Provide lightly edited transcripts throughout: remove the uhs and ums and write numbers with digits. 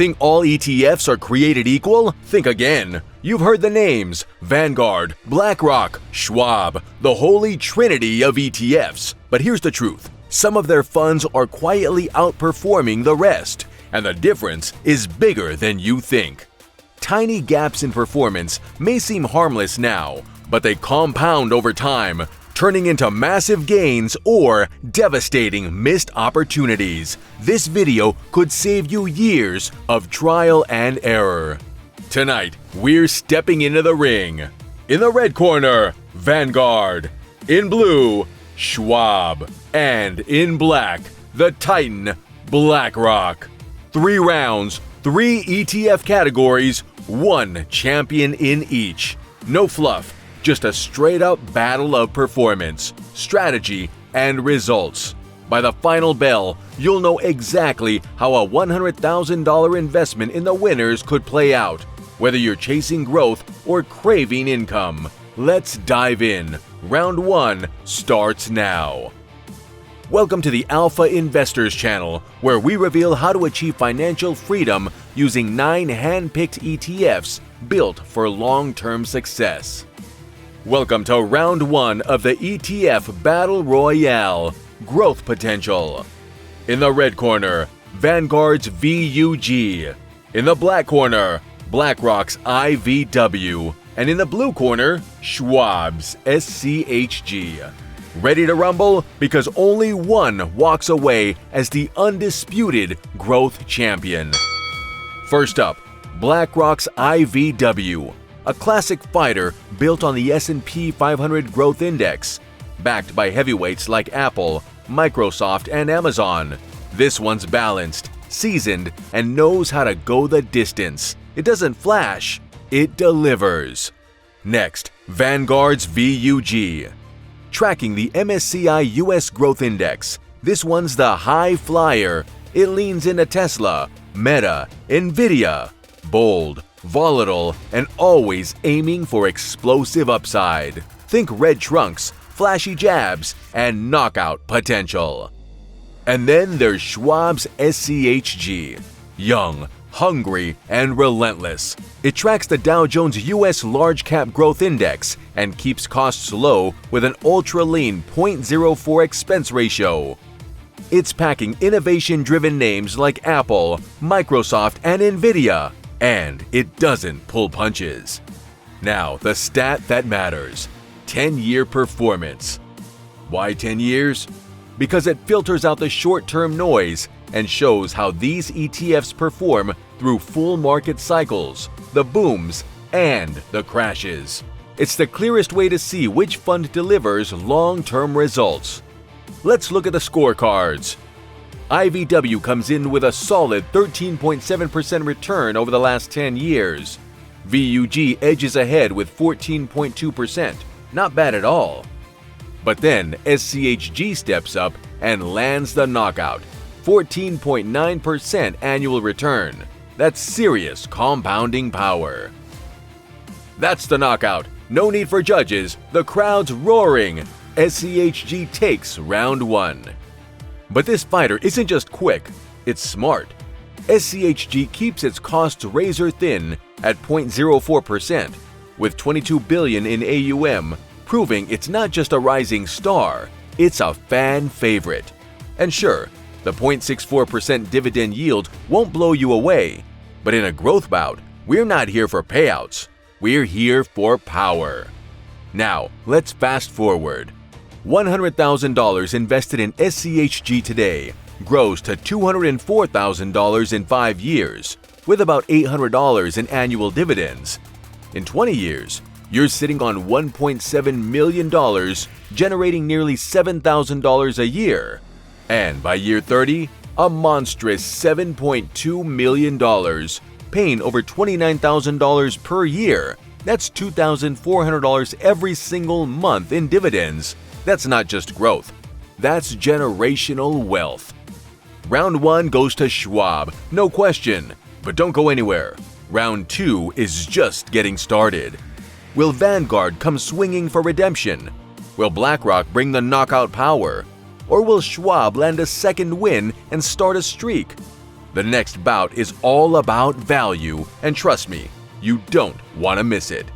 Think all ETFs are created equal? Think again. You've heard the names Vanguard, BlackRock, Schwab, the holy trinity of ETFs. But here's the truth. Some of their funds are quietly outperforming the rest, and the difference is bigger than you think. Tiny gaps in performance may seem harmless now, but they compound over time, turning into massive gains or devastating missed opportunities. This video could save you years of trial and error. Tonight, we're stepping into the ring. In the red corner, Vanguard. In blue, Schwab. And in black, the Titan, BlackRock. 3 rounds, 3 ETF categories, 1 champion in each. No fluff. Just a straight-up battle of performance, strategy, and results. By the final bell, you'll know exactly how a $100,000 investment in the winners could play out, whether you're chasing growth or craving income. Let's dive in. Round 1 starts now. Welcome to the Alpha Investors channel, where we reveal how to achieve financial freedom using 9 hand-picked ETFs built for long-term success. Welcome to Round 1 of the ETF Battle Royale, Growth Potential. In the red corner, Vanguard's VUG. In the black corner, BlackRock's IVW. And in the blue corner, Schwab's SCHG. Ready to rumble? Because only one walks away as the undisputed growth champion. First up, BlackRock's IVW. A classic fighter built on the S&P 500 Growth Index, backed by heavyweights like Apple, Microsoft, and Amazon. This one's balanced, seasoned, and knows how to go the distance. It doesn't flash, it delivers. Next, Vanguard's VUG. Tracking the MSCI US Growth Index. This one's the high flyer. It leans into Tesla, Meta, Nvidia. Bold, volatile, and always aiming for explosive upside. Think red trunks, flashy jabs, and knockout potential. And then there's Schwab's SCHG. Young, hungry, and relentless. It tracks the Dow Jones US Large Cap Growth Index and keeps costs low with an ultra-lean 0.04 expense ratio. It's packing innovation-driven names like Apple, Microsoft, and Nvidia. And it doesn't pull punches. Now, the stat that matters. 10-year performance. Why 10 years? Because it filters out the short-term noise and shows how these ETFs perform through full market cycles, the booms, and the crashes. It's the clearest way to see which fund delivers long-term results. Let's look at the scorecards. IVW comes in with a solid 13.7% return over the last 10 years. VUG edges ahead with 14.2%, not bad at all. But then SCHG steps up and lands the knockout, 14.9% annual return. That's serious compounding power. That's the knockout. No need for judges. The crowd's roaring. SCHG takes round 1. But this fighter isn't just quick, it's smart. SCHG keeps its costs razor thin at 0.04%, with $22 billion in AUM, proving it's not just a rising star, it's a fan favorite. And sure, the 0.64% dividend yield won't blow you away, but in a growth bout, we're not here for payouts, we're here for power. Now, let's fast forward. $100,000 invested in SCHG today grows to $204,000 in 5 years, with about $800 in annual dividends. In 20 years, you're sitting on $1.7 million, generating nearly $7,000 a year. And by year 30, a monstrous $7.2 million, paying over $29,000 per year. That's $2,400 every single month in dividends. That's not just growth, that's generational wealth. Round 1 goes to Schwab, no question, but don't go anywhere. Round 2 is just getting started. Will Vanguard come swinging for redemption? Will BlackRock bring the knockout power? Or will Schwab land a second win and start a streak? The next bout is all about value, and trust me, you don't want to miss it.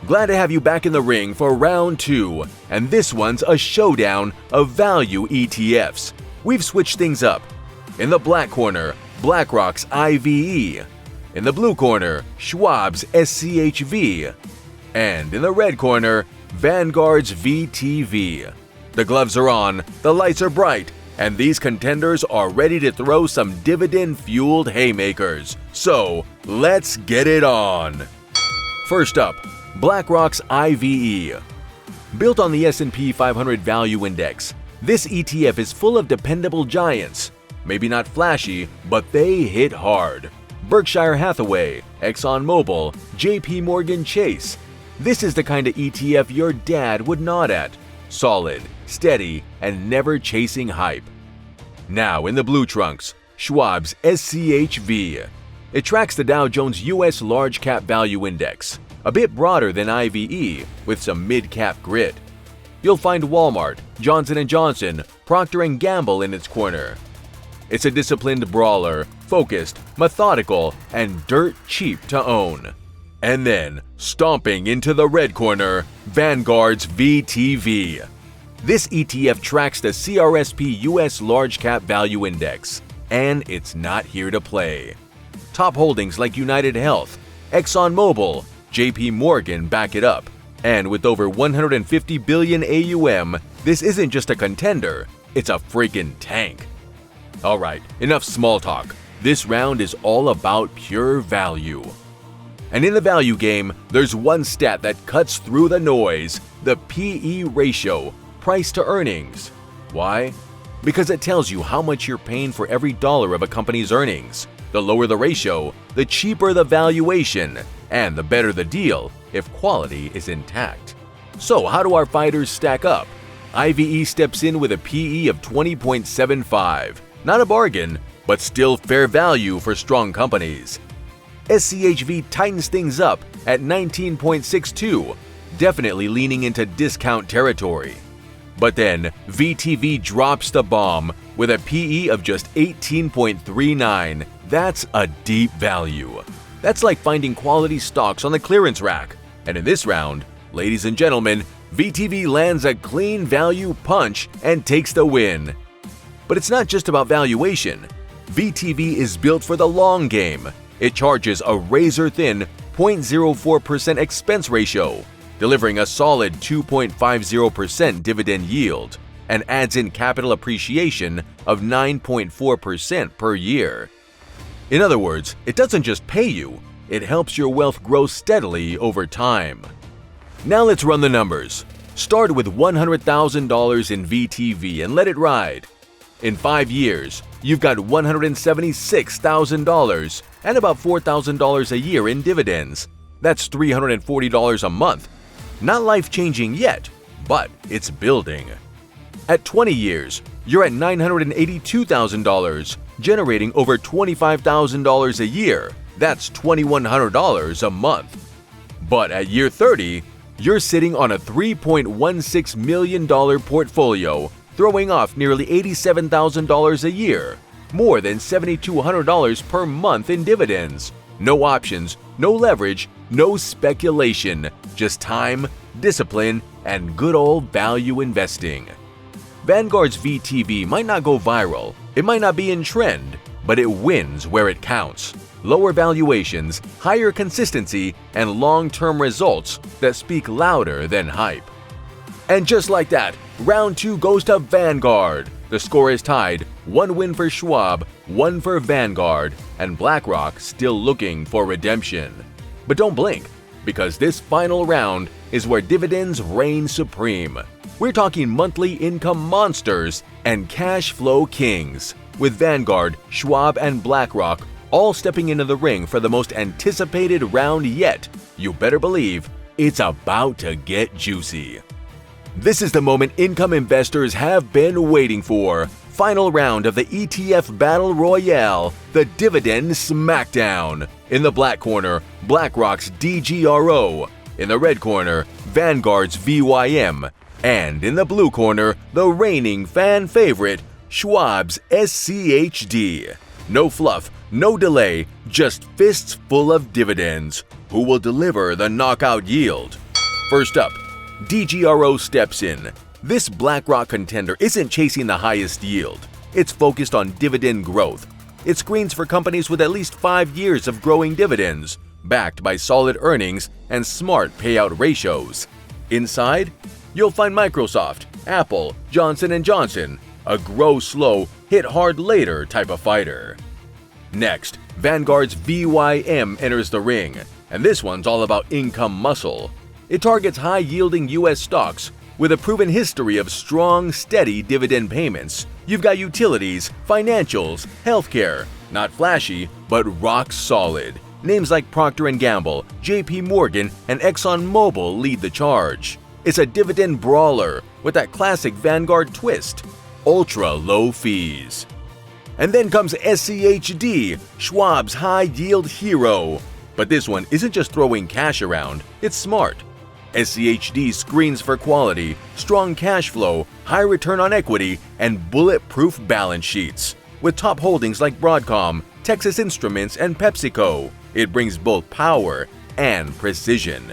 Glad to have you back in the ring for round 2, and this one's a showdown of value ETFs. We've switched things up. In the black corner, BlackRock's IVE. In the blue corner, Schwab's SCHV. And in the red corner, Vanguard's VTV. The gloves are on, the lights are bright, and these contenders are ready to throw some dividend-fueled haymakers. So, let's get it on! First up, BlackRock's IVE. Built on the S&P 500 Value Index, this ETF is full of dependable giants. Maybe not flashy, but they hit hard. Berkshire Hathaway, ExxonMobil, JP Morgan Chase. This is the kind of ETF your dad would nod at. Solid, steady, and never chasing hype. Now in the blue trunks, Schwab's SCHV. It tracks the Dow Jones US Large Cap Value Index, a bit broader than IVE with some mid-cap grit. You'll find Walmart, Johnson & Johnson, Procter & Gamble in its corner. It's a disciplined brawler, focused, methodical, and dirt cheap to own. And then, stomping into the red corner, Vanguard's VTV. This ETF tracks the CRSP US Large Cap Value Index, and it's not here to play. Top holdings like United Health, ExxonMobil, JP Morgan back it up. And with over 150 billion AUM, this isn't just a contender, it's a freaking tank. Alright, enough small talk. This round is all about pure value. And in the value game, there's one stat that cuts through the noise, the PE ratio, price to earnings. Why? Because it tells you how much you're paying for every dollar of a company's earnings. The lower the ratio, the cheaper the valuation, and the better the deal if quality is intact. So how do our fighters stack up? IVE steps in with a PE of 20.75. Not a bargain, but still fair value for strong companies. SCHV tightens things up at 19.62, definitely leaning into discount territory. But then, VTV drops the bomb with a PE of just 18.39. That's a deep value. That's like finding quality stocks on the clearance rack. And in this round, ladies and gentlemen, VTV lands a clean value punch and takes the win. But it's not just about valuation. VTV is built for the long game. It charges a razor-thin 0.04% expense ratio, delivering a solid 2.50% dividend yield, and adds in capital appreciation of 9.4% per year. In other words, it doesn't just pay you, it helps your wealth grow steadily over time. Now let's run the numbers. Start with $100,000 in VTV and let it ride. In 5 years, you've got $176,000 and about $4,000 a year in dividends. That's $340 a month. Not life-changing yet, but it's building. At 20 years, you're at $982,000, generating over $25,000 a year. That's $2,100 a month. But at year 30, you're sitting on a $3.16 million portfolio, throwing off nearly $87,000 a year, more than $7,200 per month in dividends. No options, no leverage, no speculation, just time, discipline, and good old value investing. Vanguard's VTV might not go viral, it might not be in trend, but it wins where it counts. Lower valuations, higher consistency, and long-term results that speak louder than hype. And just like that, round 2 goes to Vanguard. The score is tied, 1 win for Schwab, 1 for Vanguard, and BlackRock still looking for redemption. But don't blink, because this final round is where dividends reign supreme. We're talking monthly income monsters and cash flow kings, with Vanguard, Schwab, and BlackRock all stepping into the ring for the most anticipated round yet. You better believe it's about to get juicy. This is the moment income investors have been waiting for. Final round of the ETF Battle Royale, the Dividend Smackdown. In the black corner, BlackRock's DGRO. In the red corner, Vanguard's VYM. And in the blue corner, the reigning fan favorite, Schwab's SCHD. No fluff, no delay, just fists full of dividends. Who will deliver the knockout yield? First up, DGRO steps in. This BlackRock contender isn't chasing the highest yield. It's focused on dividend growth. It screens for companies with at least 5 years of growing dividends, backed by solid earnings and smart payout ratios. Inside, you'll find Microsoft, Apple, Johnson & Johnson, a grow slow, hit hard later type of fighter. Next, Vanguard's VYM enters the ring, and this one's all about income muscle. It targets high-yielding U.S. stocks with a proven history of strong, steady dividend payments. You've got utilities, financials, healthcare, not flashy, but rock solid. Names like Procter & Gamble, JP Morgan, and ExxonMobil lead the charge. It's a dividend brawler with that classic Vanguard twist, ultra low fees. And then comes SCHD, Schwab's high-yield hero. But this one isn't just throwing cash around, it's smart. SCHD screens for quality, strong cash flow, high return on equity, and bulletproof balance sheets. With top holdings like Broadcom, Texas Instruments, and PepsiCo, it brings both power and precision.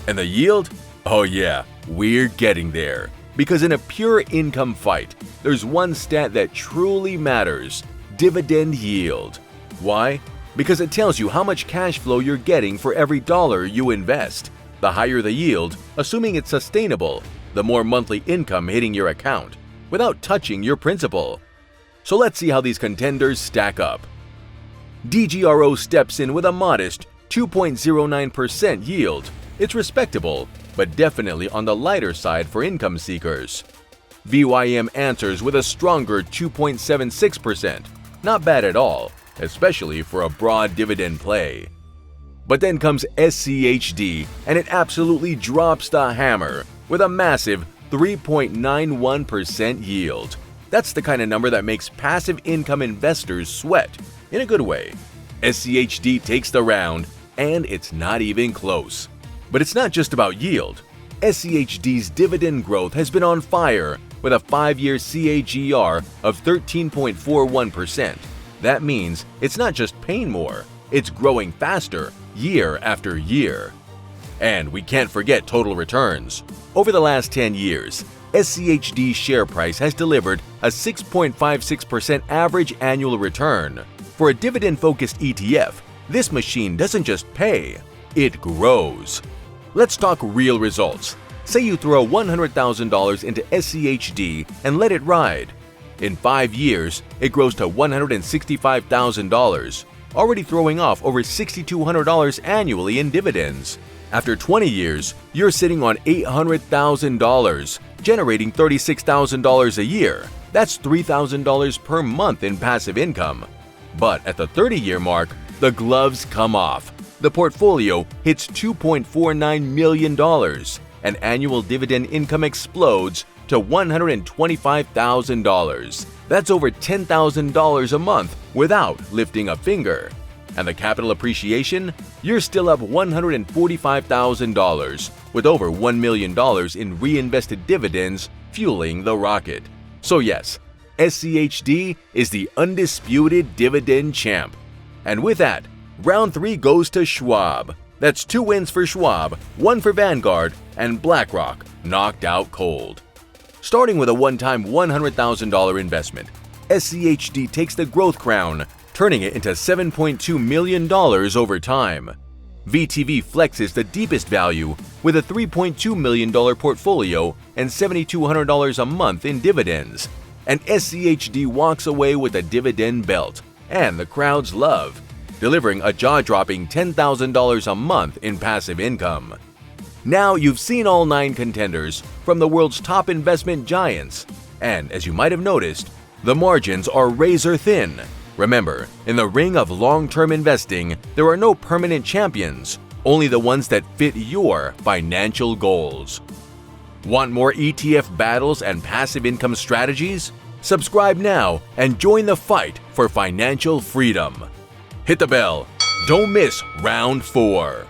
And the yield? Oh yeah, we're getting there. Because in a pure income fight, there's one stat that truly matters: dividend yield. Why? Because it tells you how much cash flow you're getting for every dollar you invest. The higher the yield, assuming it's sustainable, the more monthly income hitting your account, without touching your principal. So let's see how these contenders stack up. DGRO steps in with a modest 2.09% yield. It's respectable, but definitely on the lighter side for income seekers. VYM answers with a stronger 2.76%. Not bad at all, especially for a broad dividend play. But then comes SCHD, and it absolutely drops the hammer with a massive 3.91% yield. That's the kind of number that makes passive income investors sweat, in a good way. SCHD takes the round, and it's not even close. But it's not just about yield. SCHD's dividend growth has been on fire with a 5-year CAGR of 13.41%. That means it's not just paying more, it's growing faster year after year. And we can't forget total returns. Over the last 10 years, SCHD's share price has delivered a 6.56% average annual return. For a dividend-focused ETF, this machine doesn't just pay, it grows. Let's talk real results. Say you throw $100,000 into SCHD and let it ride. In 5 years, it grows to $165,000, already throwing off over $6,200 annually in dividends. After 20 years, you're sitting on $800,000, generating $36,000 a year. That's $3,000 per month in passive income. But at the 30-year mark, the gloves come off. The portfolio hits $2.49 million, and annual dividend income explodes to $125,000. That's over $10,000 a month without lifting a finger. And the capital appreciation? You're still up $145,000, with over $1 million in reinvested dividends fueling the rocket. So yes, SCHD is the undisputed dividend champ. And with that, round 3 goes to Schwab. That's 2 wins for Schwab, 1 for Vanguard, and BlackRock knocked out cold. Starting with a one-time $100,000 investment, SCHD takes the growth crown, turning it into $7.2 million over time. VTV flexes the deepest value with a $3.2 million portfolio and $7,200 a month in dividends. And SCHD walks away with a dividend belt and the crowd's love, delivering a jaw-dropping $10,000 a month in passive income. Now you've seen all 9 contenders from the world's top investment giants, and as you might have noticed, the margins are razor thin. Remember, in the ring of long-term investing, there are no permanent champions, only the ones that fit your financial goals. Want more ETF battles and passive income strategies? Subscribe now and join the fight for financial freedom. Hit the bell. Don't miss round 4.